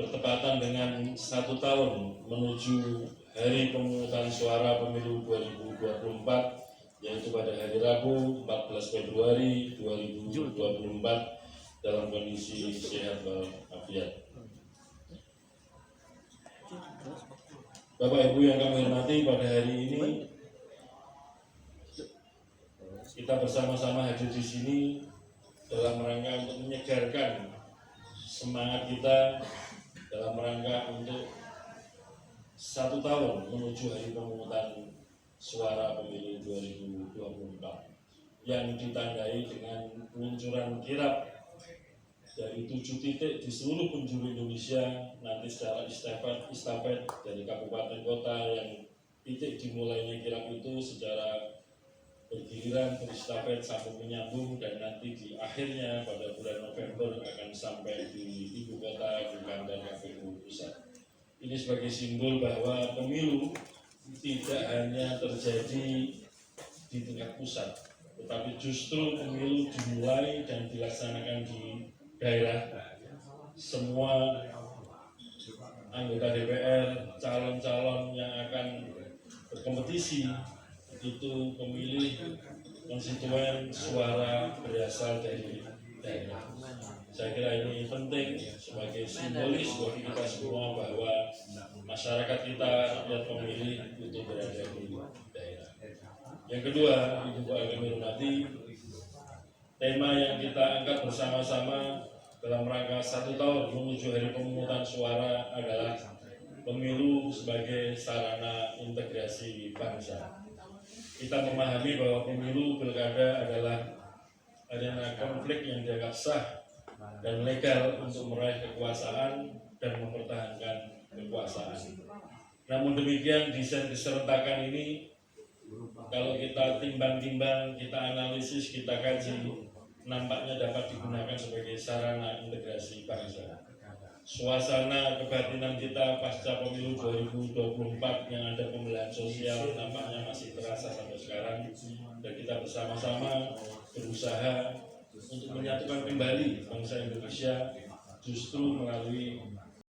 bertepatan dengan 1 tahun menuju hari pemungutan suara pemilu 2024, yaitu pada hari Rabu 14 Februari 2024 dalam kondisi sehat walafiat. Bapak Ibu yang kami hormati, pada hari ini kita bersama-sama hadir di sini dalam rangka untuk menyegarkan semangat kita, dalam rangka untuk 1 tahun menuju hari pemungutan suara pemilu 2024 yang ditandai dengan peluncuran kirap dari 7 titik di seluruh penjuru Indonesia, nanti secara estafet dari kabupaten kota, yang titik dimulainya kirap itu secara bergiliran berestafet sambung menyambung, dan nanti di akhirnya pada bulan November akan sampai di ibu kota di kantor KPU pusat. Ini sebagai simbol bahwa pemilu tidak hanya terjadi di tingkat pusat, tetapi justru pemilu dimulai dan dilaksanakan di daerah. Semua anggota DPR, calon-calon yang akan berkompetisi itu pemilih konstituen suara berasal dari daerah. Saya kira ini penting sebagai simbolis bagi kita semua bahwa masyarakat kita, rakyat pemilih itu berada di daerah. Yang kedua, Ibu kami hormati, tema yang kita angkat bersama-sama dalam rangka 1 tahun menuju hari pemungutan suara adalah pemilu sebagai sarana integrasi bangsa. Kita memahami bahwa pemilu pilkada adalah arena konflik yang dianggap sah dan legal untuk meraih kekuasaan dan mempertahankan kekuasaan. Namun demikian, desain keserentakan ini kalau kita timbang-timbang, kita analisis, kita kaji, nampaknya dapat digunakan sebagai sarana integrasi bangsa. Suasana kebatinan kita pasca pemilu 2024 yang ada pembelahan sosial nampaknya masih terasa sampai sekarang, dan kita bersama-sama berusaha untuk menyatukan kembali bangsa Indonesia justru melalui